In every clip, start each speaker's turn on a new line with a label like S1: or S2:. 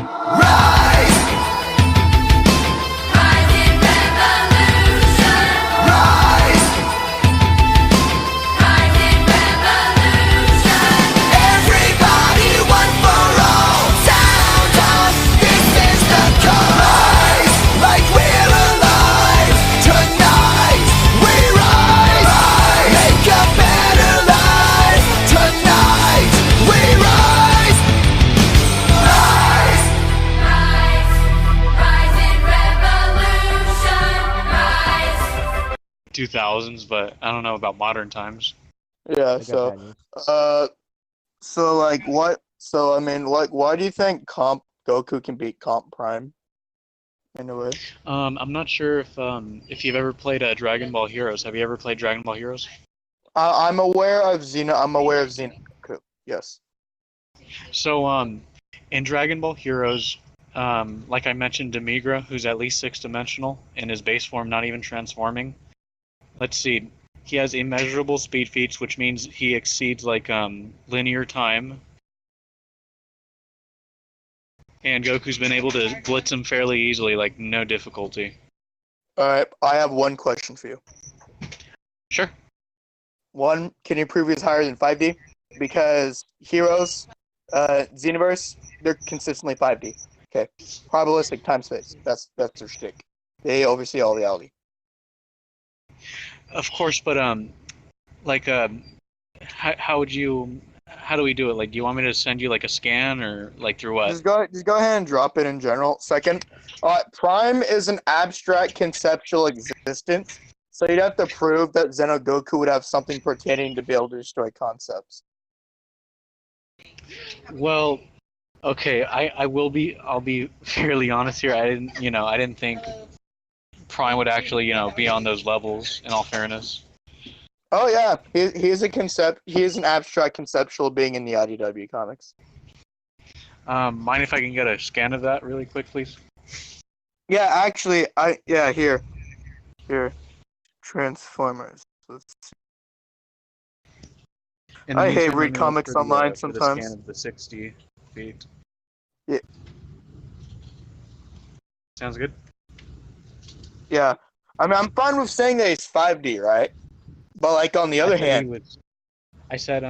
S1: Rise! Rise in revolution! Rise! Rise in revolution! Everybody, one for all! Sound off! This is the call! Rise! Like we're alive! Tonight we rise! Make a better life! Tonight we rise! Rise! Rise! Rise in revolution! Rise!
S2: 2000s, but I don't know about modern times.
S3: Yeah,
S4: I got bad news.
S3: Why do you think Goku can beat Comp Prime? In a way.
S2: I'm not sure if you've ever played Dragon Ball Heroes. Have you ever played Dragon Ball Heroes?
S3: I'm aware of Xena Goku. Yes.
S2: So in Dragon Ball Heroes, like I mentioned, Demigra, who's at least 6-dimensional in his base form, not even transforming. Let's see. He has immeasurable speed feats, which means he exceeds like linear time. And Goku's been able to blitz him fairly easily, like no difficulty.
S3: Alright, I have one question for you.
S2: Sure.
S3: One, can you prove he's higher than 5D? Because Heroes, Xenoverse, they're consistently 5D. Okay. Probabilistic time space. That's their shtick. They oversee all reality.
S2: Of course, but how do we do it? Like, do you want me to send you like a scan or like through what?
S3: Just go ahead and drop it in general. Second, Prime is an abstract conceptual existence, so you'd have to prove that Goku would have something pertaining to be able to destroy concepts.
S2: Well, okay, I'll be fairly honest here. I didn't think Prime would actually, be on those levels, in all fairness.
S3: Oh yeah, he is an abstract conceptual being in the IDW comics.
S2: Mind if I can get a scan of that really quick, please?
S3: Yeah, actually, here. Transformers. Let's see. I hate read comics online sometimes.
S2: The scan of the 60 feet.
S3: Yeah.
S2: Sounds good.
S3: Yeah, I mean, I'm fine with saying that he's 5D, right? But like on the other hand,
S2: I said,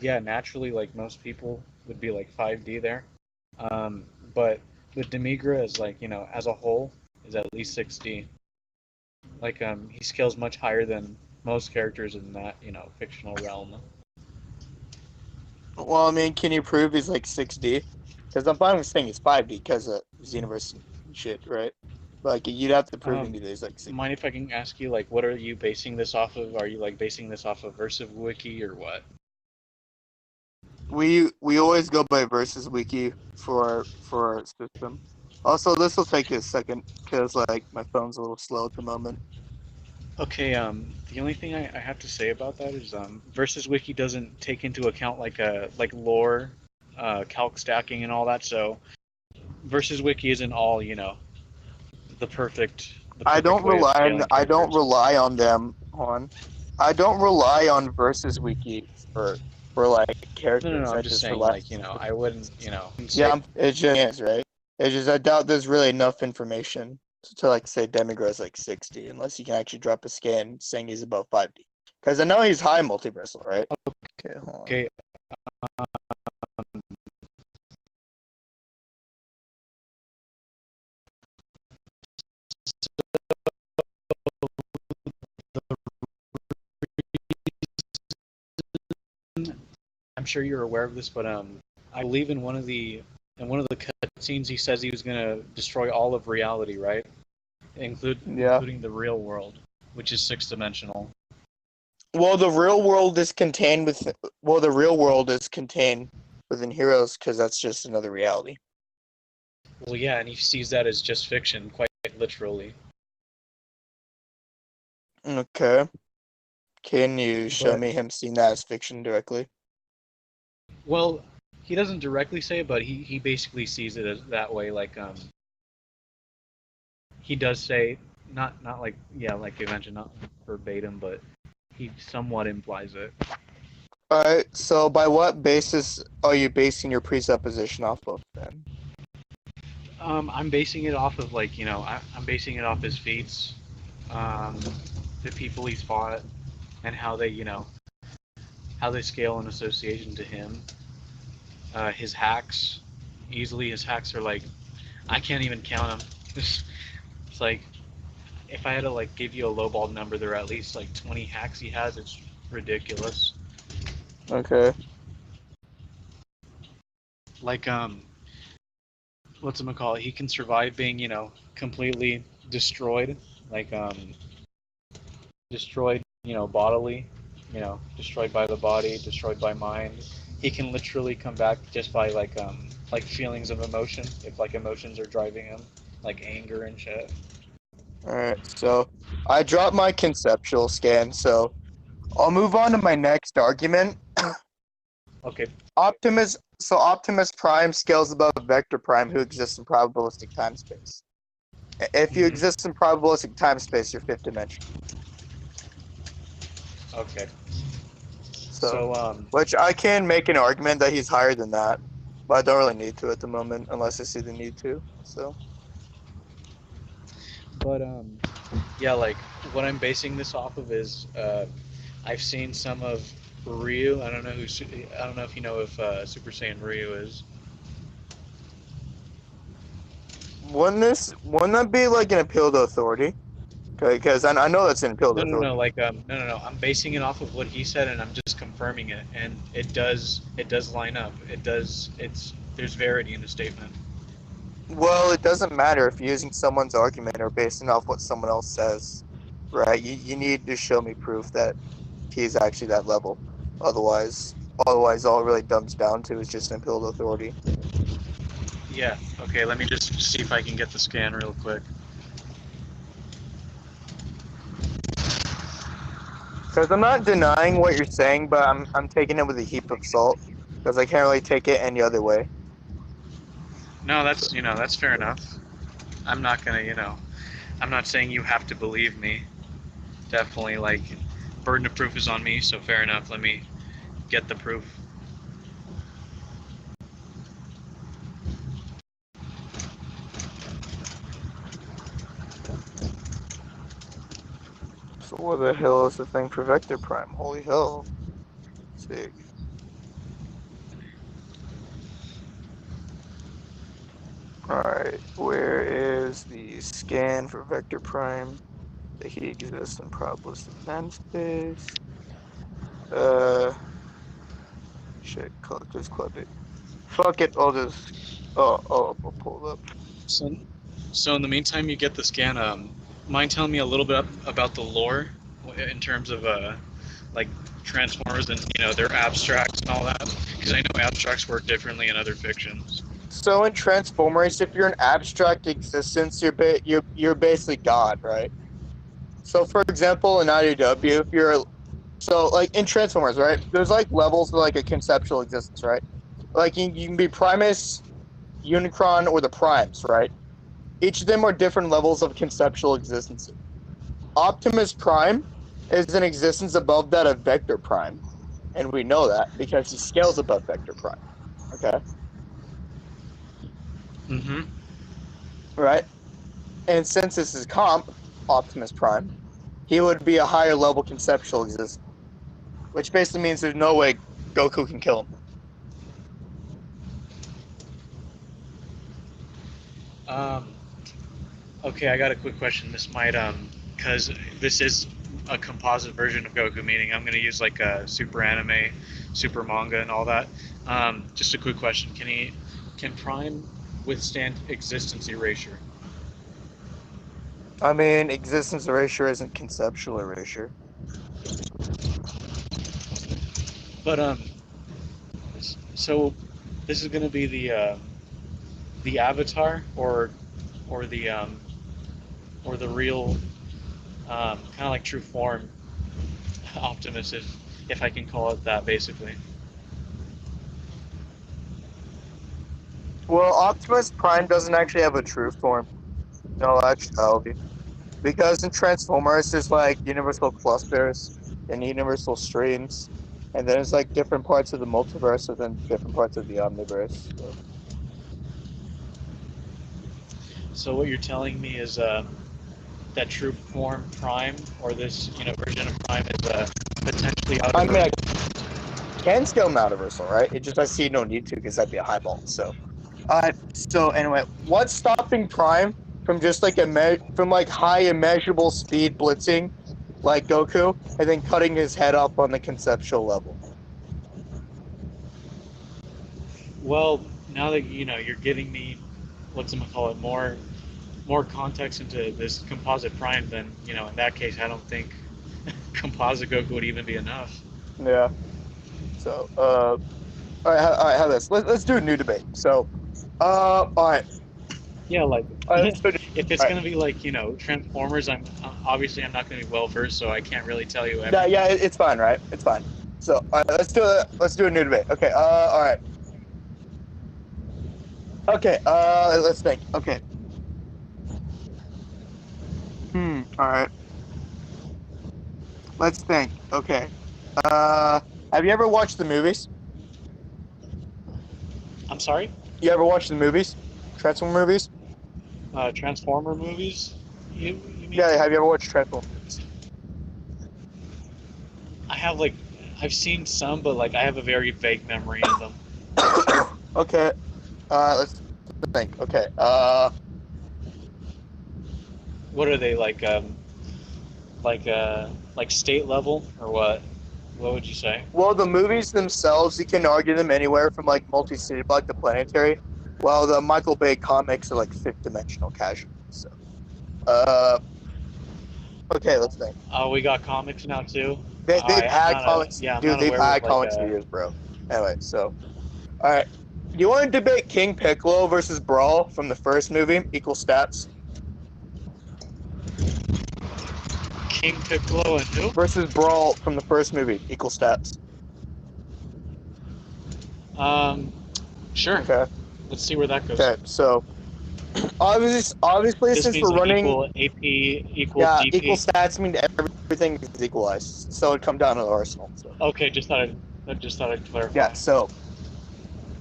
S2: yeah, naturally, like most people would be like 5D there, but with Demigra as like as a whole is at least 6D. Like he scales much higher than most characters in that fictional realm.
S3: well, I mean, can you prove he's like 6D? Because I'm fine with saying he's 5D because of Xenoverse and shit, right? Like, you'd have to prove that he's like 6D.
S2: Mind if I can ask you, like, what are you basing this off of? Are you like basing this off of Versus Wiki or what?
S3: We always go by Versus Wiki for our system. Also, this will take a second because like my phone's a little slow at the moment.
S2: Okay, the only thing I have to say about that is Versus Wiki doesn't take into account like lore, calc stacking and all that. So Versus Wiki isn't all the perfect.
S3: I don't rely on them. I don't rely on Versus Wiki for like characters.
S2: No. I'm just saying, like I wouldn't.
S3: Yeah, it just is, right? It's just I doubt there's really enough information to like say Demigra is like 60, unless you can actually drop a scan saying he's above 5D. Because I know he's high multiversal, right? Okay, hold on.
S2: Okay. I'm sure you're aware of this, but I believe in one of the cutscenes he says he was gonna destroy all of reality, right? Including the real world, which is 6-dimensional.
S3: Well, the real world is contained within Heroes because that's just another reality.
S2: Well, yeah, and he sees that as just fiction, quite literally.
S3: Okay. Can you show me him seeing that as fiction directly?
S2: Well, he doesn't directly say it, but he basically sees it as that way. Like he does say not like like you mentioned, not verbatim, but he somewhat implies it.
S3: Alright, so by what basis are you basing your presupposition off of then?
S2: I'm basing it off of like I'm basing it off his feats, um, the people he's fought, and how they scale in association to him. His hacks, easily his hacks are like I can't even count them. It's like if I had to like give you a lowball number, there are at least like 20 hacks he has. It's ridiculous.
S3: Okay.
S2: Like what's it call? He can survive being completely destroyed, like destroyed bodily, destroyed by the body, destroyed by mind. He can literally come back just by like feelings of emotion, if like emotions are driving him, like anger and shit.
S3: All right. So I dropped my conceptual scan. So I'll move on to my next argument.
S2: Okay.
S3: Optimus Prime scales above Vector Prime, who exists in probabilistic time space. If you
S2: Hmm.
S3: exist in probabilistic time space, you're fifth dimension.
S2: Okay.
S3: So,
S2: So
S3: which I can make an argument that he's higher than that, but I don't really need to at the moment unless I see the need to. So,
S2: but yeah, like what I'm basing this off of is I've seen some of Ryu. I don't know if you know if Super Saiyan Ryu is.
S3: wouldn't that be like an appeal to authority? Because I know that's an appeal to
S2: No, no, no.
S3: authority.
S2: Like, no. I'm basing it off of what he said, and I'm just confirming it, and it does line up. It does. There's verity in the statement.
S3: Well, it doesn't matter if you're using someone's argument or basing off what someone else says, right? You need to show me proof that he's actually that level. Otherwise, all it really dumbs down to is just an appeal to authority.
S2: Yeah. Okay. Let me just see if I can get the scan real quick.
S3: Because I'm not denying what you're saying, but I'm taking it with a heap of salt. Because I can't really take it any other way.
S2: No,
S3: So,
S2: that's fair enough. I'm not gonna, I'm not saying you have to believe me. Definitely, like, burden of proof is on me, so fair enough. Let me get the proof.
S3: so what the hell is the thing for Vector Prime? Holy hell. Sick. Alright, where is the scan for Vector Prime? That he exists in probabilistic time space. Shit, just clip it. Fuck it, I'll just. I'll pull it up.
S2: So, so in the meantime, you get the scan. Mind telling me a little bit about the lore in terms of like Transformers and their abstracts and all that? Because I know abstracts work differently in other fictions.
S3: So in Transformers, if you're an abstract existence, you're basically God, right? So for example, in IDW, if you're so like in Transformers, right? There's like levels of like a conceptual existence, right? Like you can be Primus, Unicron, or the Primes, right? Each of them are different levels of conceptual existence. Optimus Prime is an existence above that of Vector Prime, and we know that because he scales above Vector Prime. Okay,
S2: Mm-hmm.
S3: right? And since this is comp Optimus Prime, he would be a higher level conceptual existence, which basically means there's no way Goku can kill him.
S2: Um, okay, I got a quick question. This might because this is a composite version of Goku, meaning I'm gonna use like a super anime, super manga, and all that. Just a quick question: can Prime withstand existence erasure?
S3: I mean, existence erasure isn't conceptual erasure.
S2: But so this is gonna be the avatar or the real kind of like true form Optimus, if I can call it that, basically.
S3: Well, Optimus Prime doesn't actually have a true form. No, actually, because in Transformers, there's like universal clusters and universal streams, and then there's like different parts of the multiverse within different parts of the omniverse. So.
S2: So what you're telling me is that True Form Prime, or this version of Prime, is potentially out of
S3: I mean, I
S2: range.
S3: can scale Mount Universal, right? It just I see no need to because that'd be a high ball. So anyway, what's stopping Prime from just like from like high immeasurable speed blitzing, like Goku, and then cutting his head up on the conceptual level?
S2: Well, now that you're giving me what's gonna call it more context into this composite Prime, then in that case, I don't think composite Goku would even be enough.
S3: Yeah. So all right, how this? Let's do a new debate. So, all right,
S2: Yeah, like
S3: let's do.
S2: if it's
S3: All right,
S2: gonna be like Transformers, I'm obviously I'm not gonna be well versed, so I can't really tell you
S3: yeah,
S2: everything.
S3: yeah, it's fine, right? It's fine. So, all right, let's do a new debate. Okay. All right. Okay. Let's think. Okay. All right. Let's think. Okay. Have you ever watched the movies?
S2: I'm sorry.
S3: You ever watched the movies? Transformer movies?
S2: Transformer movies. You mean?
S3: Yeah. Have you ever watched Transformer movies?
S2: I have like I've seen some, but like I have a very vague memory of them.
S3: Okay. Let's think. Okay.
S2: What are they like? Like state level or what? What would you say?
S3: Well, the movies themselves, you can argue them anywhere from like multi-city block to planetary, while the Michael Bay comics are like fifth dimensional casual. So, uh, okay, let's think.
S2: We got comics now too.
S3: They've
S2: I'm
S3: had
S2: not
S3: comics,
S2: I'm
S3: dude.
S2: not
S3: They've
S2: aware of
S3: had
S2: like
S3: comics for years, bro. Anyway, so all right. Do you want to debate King Piccolo versus Brawl from the first movie? Equal stats
S2: King Piccolo and who?
S3: versus Brawl from the first movie. Equal stats.
S2: Um, sure.
S3: Okay.
S2: Let's see where that goes.
S3: Okay. So obviously,
S2: This
S3: since
S2: means
S3: we're
S2: like
S3: running,
S2: equal AP, equal
S3: yeah, equal
S2: DP.
S3: stats mean everything is equalized. So it'd come down to the arsenal. So
S2: Okay, I just thought I'd
S3: yeah.
S2: clarify.
S3: So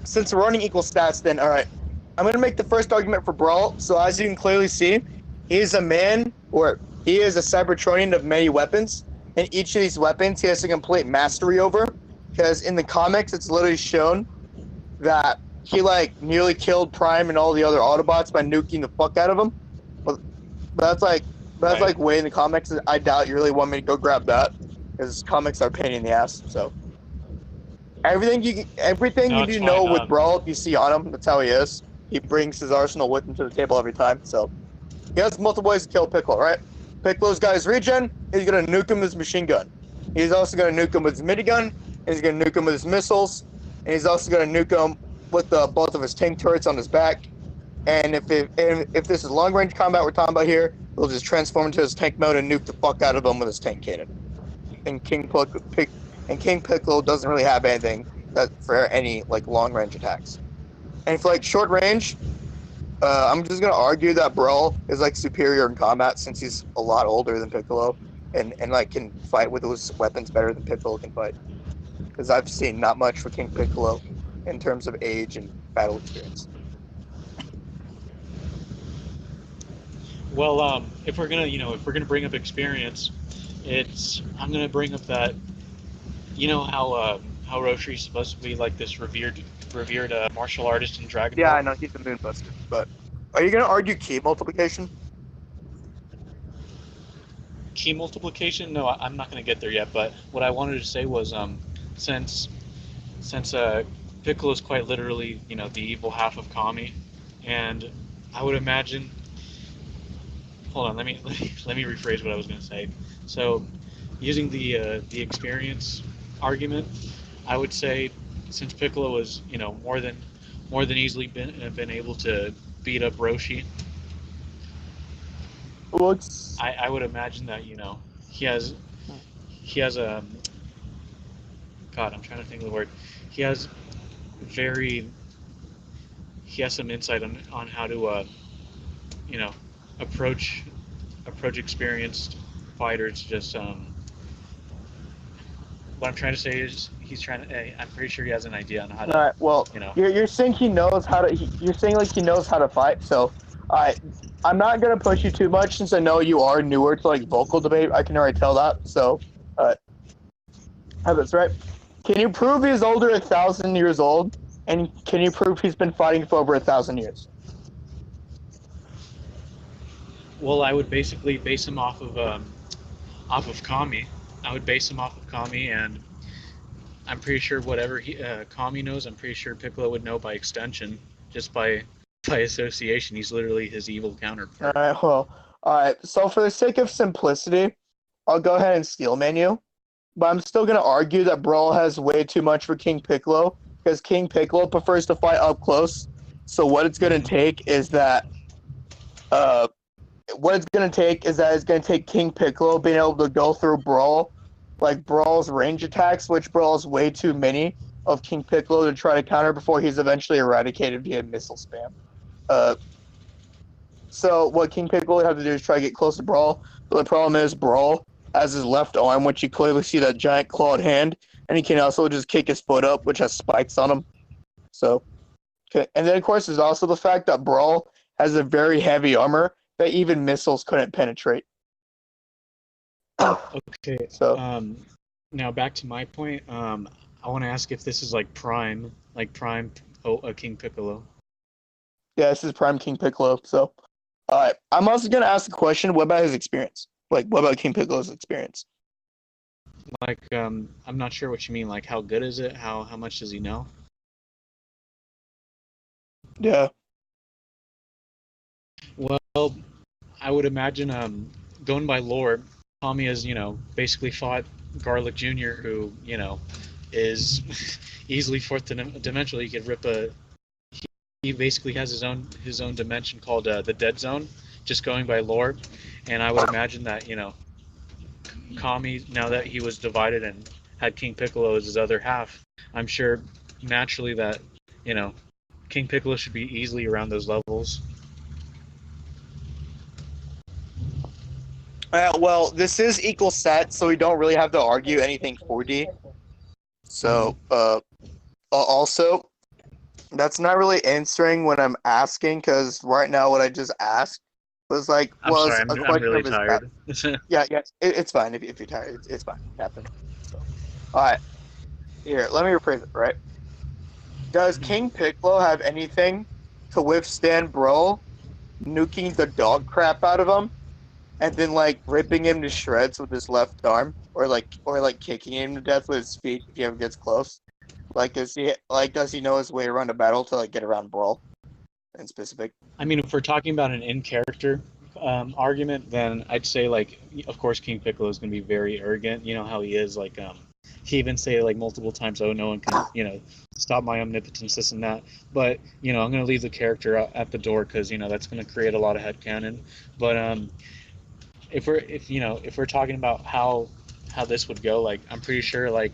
S3: since we're running equal stats, then all right. I'm gonna make the first argument for Brawl. So as you can clearly see, he is a man, or he is a Cybertronian of many weapons, and each of these weapons he has a complete mastery over. Because in the comics, it's literally shown that he like nearly killed Prime and all the other Autobots by nuking the fuck out of them. But that's like
S2: Right.
S3: way in the comics. I doubt you really want me to go grab that because comics are a pain in the ass. So everything
S2: No,
S3: you
S2: it's
S3: need to know
S2: fine.
S3: with Brawl, you see on him. That's how he is. He brings his arsenal with him to the table every time. So he has multiple ways to kill Piccolo, right? Piccolo's got his regen. He's gonna nuke him with his machine gun. He's also gonna nuke him with his minigun. And he's gonna nuke him with his missiles. And he's also gonna nuke him with both of his tank turrets on his back. And if this is long range combat we're talking about here, he'll just transform into his tank mode and nuke the fuck out of him with his tank cannon. And King Piccolo doesn't really have anything that for any like long range attacks. And for like short range, I'm just gonna argue that Brawl is like superior in combat since he's a lot older than Piccolo, and like can fight with those weapons better than Piccolo can fight. Because I've seen not much for King Piccolo in terms of age and battle experience.
S2: Well, if we're gonna bring up experience, I'm gonna bring up that how Roshi's supposed to be like this revered martial artist in Dragon
S3: Yeah, I
S2: Ball.
S3: know he's a moonbuster, but are you gonna argue key multiplication?
S2: Key multiplication? No, I'm not gonna get there yet. But what I wanted to say was since since Piccolo is quite literally the evil half of Kami, and I would imagine. Hold on, let me rephrase what I was gonna say. So, using the experience argument, I would say since Piccolo was more than easily been able to beat up Roshi,
S3: Looks.
S2: I would imagine that he has he has a God, I'm trying to think of the word. He has very he has some insight on how to you know approach experienced fighters. Just what I'm trying to say is I'm pretty sure he has an idea on how to.
S3: Well,
S2: you know
S3: you're saying he knows how to. You're saying like he knows how to fight. So, all right. I'm not gonna push you too much since I know you are newer to like vocal debate. I can already tell that. So, have this right. Can you prove he's older 1,000 years old? And can you prove he's been fighting for over 1,000 years?
S2: Well, I would basically base him off of Kami. I would base him off of Kami, and I'm pretty sure whatever Kami knows, I'm pretty sure Piccolo would know by extension, just by association. He's literally his evil
S3: All
S2: counterpart.
S3: right. Well, all right. So for the sake of simplicity, I'll go ahead and steelman you. But I'm still gonna argue that Brawl has way too much for King Piccolo because King Piccolo prefers to fight up close. So what it's gonna take is that uh it's gonna take King Piccolo being able to go through Brawl, like Brawl's range attacks, which Brawl's way too many of King Piccolo to try to counter before he's eventually eradicated via missile spam. Uh, so what King Piccolo would have to do is try to get close to Brawl. But the problem is Brawl has his left arm, which you clearly see that giant clawed hand, and he can also just kick his foot up, which has spikes on him. So, okay. And then of course there's also the fact that Brawl has a very heavy armor that even missiles couldn't penetrate.
S2: Okay.
S3: So
S2: Now back to my point. I want to ask if this is like prime King Piccolo.
S3: yeah, this is Prime King Piccolo. So, all right, I'm also gonna ask the question: what about his experience? Like, what about King Piccolo's experience?
S2: Like, I'm not sure what you mean. Like, how good is it? How much does he know?
S3: Yeah,
S2: Well, I would imagine, going by lore, Tommy has, basically fought Garlic Jr., who, is easily dimensional. He could rip a. He basically has his own dimension called the Dead Zone, just going by lore, and I would imagine that Kami, now that he was divided and had King Piccolo as his other half, I'm sure naturally that you know King Piccolo should be easily around those levels.
S3: well, this is equal set, so we don't really have to argue anything 4D. So, also, that's not really answering what I'm asking because right now what I just asked
S2: I'm sorry,
S3: was a
S2: I'm
S3: question
S2: really
S3: of his.
S2: tired.
S3: Yeah, it's fine if you're tired. It's fine. It happens. So, all right, here, let me rephrase it. Right? Does King Piccolo have anything to withstand Brawl nuking the dog crap out of him and then like ripping him to shreds with his left arm, or kicking him to death with his feet if he ever gets close? Like, does he know his way around a battle to like get around Brawl in specific?
S2: I mean, if we're talking about an in-character argument, then I'd say like, of course, King Piccolo is going to be very arrogant. You know how he is. Like, he even say like multiple times, "Oh, no one can, stop my omnipotence, this and that." But I'm going to leave the character out at the door because that's going to create a lot of headcanon. But if we're talking about how this would go, like I'm pretty sure like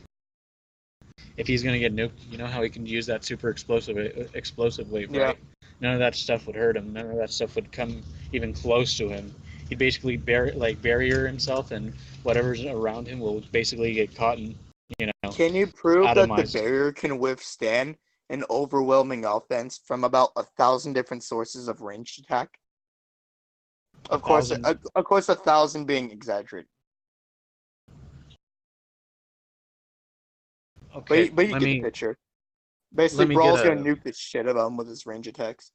S2: if he's gonna get nuked, you know how he can use that super explosive wave,
S3: Yeah.
S2: right? None of that stuff would hurt him. None of that stuff would come even close to him. He'd basically barrier himself, and whatever's around him will basically get caught and you know
S3: Can you prove that the
S2: atomized.
S3: barrier can withstand an overwhelming offense from about 1,000 different sources of ranged attack?
S2: A thousand.
S3: Of course, 1,000 being exaggerated.
S2: Okay,
S3: But you
S2: let
S3: get the
S2: me
S3: picture. Basically,
S2: let me get
S3: Brawl's gonna
S2: a
S3: nuke the shit out of him with his range attacks.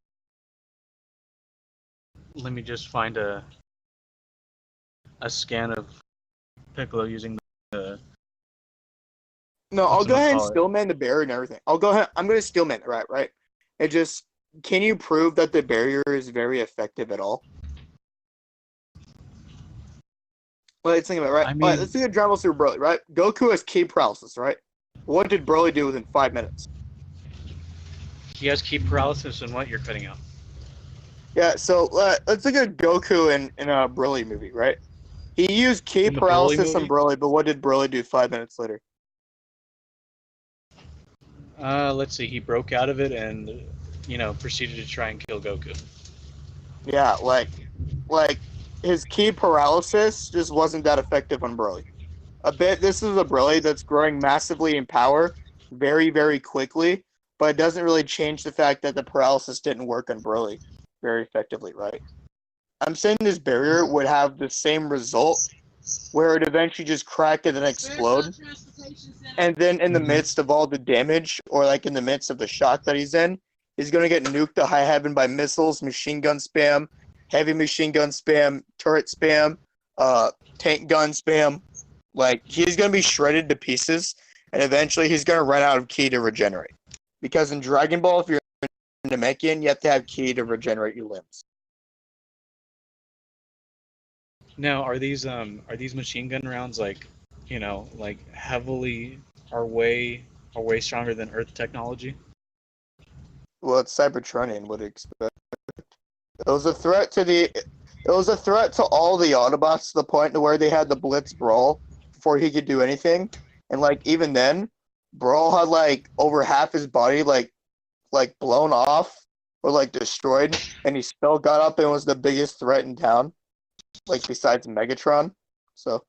S2: let me just find a scan of Piccolo using the
S3: No, I'll go ahead and
S2: whatchamacallit.
S3: stillman the barrier and everything. I'll go ahead. I'm gonna stillman it, right? It just can you prove that the barrier is very effective at all? Well, let's think about it, right.
S2: I
S3: All right, let's
S2: mean,
S3: think of Dragon Ball Super Broly, right? Goku has key paralysis, right? What did Broly do within 5 minutes?
S2: he has key paralysis, and what you're cutting out.
S3: Yeah, so let's think of Goku in a Broly movie, right? He used key
S2: In the Broly
S3: paralysis on
S2: movie,
S3: Broly, but what did Broly do 5 minutes later?
S2: let's see, he broke out of it and proceeded to try and kill Goku.
S3: Yeah, like his key paralysis just wasn't that effective on Broly. This is a Broly that's growing massively in power very, very quickly, but it doesn't really change the fact that the paralysis didn't work on Broly very effectively, right? I'm saying this barrier would have the same result, where it eventually just crack and then explode. And then in the
S2: Mhm.
S3: midst of all the damage, or like in the midst of the shock that he's in, he's gonna get nuked to high heaven by missiles, machine gun spam, heavy machine gun spam, turret spam, tank gun spam. Like he's gonna be shredded to pieces, and eventually he's gonna run out of ki to regenerate. Because in Dragon Ball, if you're in Namekian, you have to have ki to regenerate your limbs.
S2: Now, are these machine gun rounds like, like heavily are way stronger than Earth technology?
S3: Well, it's Cybertronian would expect. It was a threat to the. It was a threat to all the Autobots to the point to where they had the Blitz Brawl before he could do anything, and like even then, Brawl had like over half his body like blown off or like destroyed, and he still got up and was the biggest threat in town, like besides Megatron. So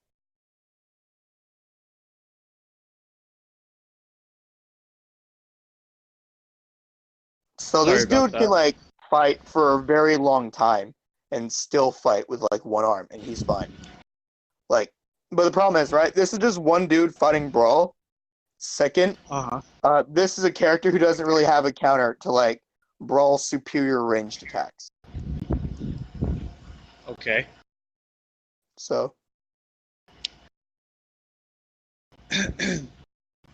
S2: Sorry
S3: this
S2: about
S3: dude can
S2: that.
S3: like fight for a very long time and still fight with like one arm, and he's fine. Like, but the problem is, right? This is just one dude fighting Brawl. Second,
S2: Uh-huh.
S3: this is a character who doesn't really have a counter to like Brawl's superior ranged attacks.
S2: Okay.
S3: So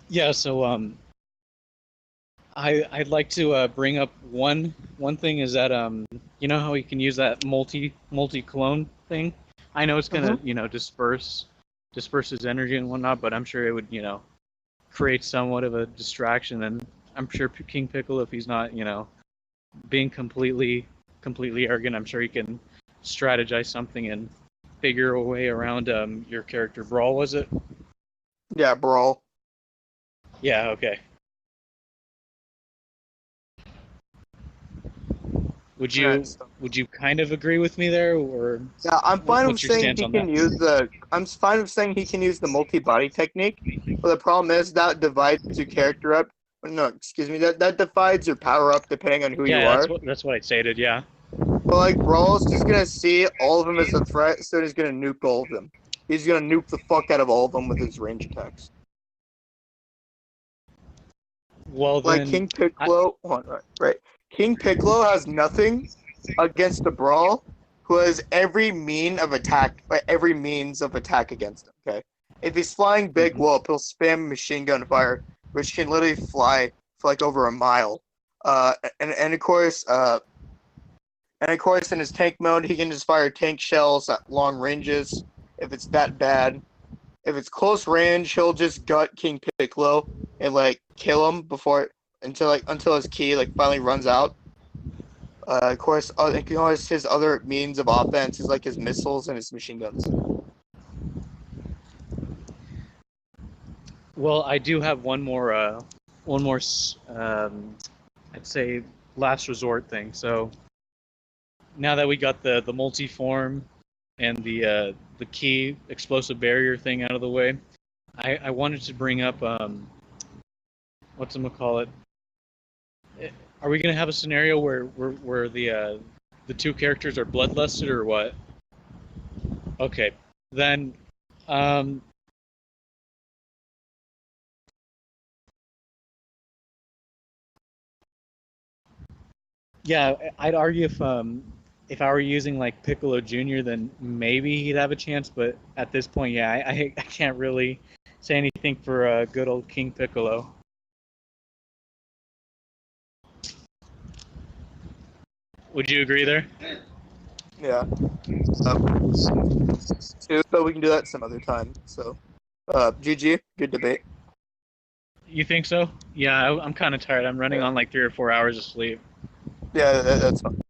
S2: Yeah, so I'd like to bring up one thing is that you know how you can use that multi clone thing? I know it's gonna, disperse his energy and whatnot, but I'm sure it would, create somewhat of a distraction. And I'm sure King Piccolo, if he's not, being completely arrogant, I'm sure he can strategize something and figure a way around your character. Brawl, was it?
S3: yeah, Brawl.
S2: Yeah, okay. Would you
S3: Right.
S2: would you kind of agree with me there, or
S3: Yeah, I'm fine with
S2: what's your
S3: saying
S2: stance
S3: he
S2: on
S3: can
S2: that?
S3: use the. I'm fine with saying he can use the multi-body technique, but the problem is that divides your character up. No, excuse me. That divides your power up depending on who you
S2: Yeah,
S3: are.
S2: that's what I stated. Yeah.
S3: But like Brawl's just gonna see all of them as a threat, so he's gonna nuke all of them. He's gonna nuke the fuck out of all of them with his range attacks.
S2: Well
S3: Like
S2: then,
S3: King Piccolo, right? King Piccolo has nothing against the Brawl, who has every means of attack against him. Okay, if he's flying big
S2: Mhm.
S3: whoop, he'll spam machine gun fire, which can literally fly for like over a mile. And of course, in his tank mode, he can just fire tank shells at long ranges if it's that bad. If it's close range, he'll just gut King Piccolo and like kill him before until his key like finally runs out. Of course, his other means of offense is like his missiles and his machine guns.
S2: Well, I do have one more, I'd say, last resort thing. So now that we got the multi-form and the key explosive barrier thing out of the way, I wanted to bring up call it. Are we gonna have a scenario where the two characters are bloodlusted or what? Okay, then um, yeah, I'd argue if I were using like Piccolo Jr., then maybe he'd have a chance. But at this point, yeah, I can't really say anything for good old King Piccolo. Would you agree there?
S3: Yeah. But we can do that some other time. So, GG, good debate.
S2: You think so? Yeah, I'm kind of tired. I'm running on like 3 or 4 hours of sleep.
S3: Yeah, that's fine.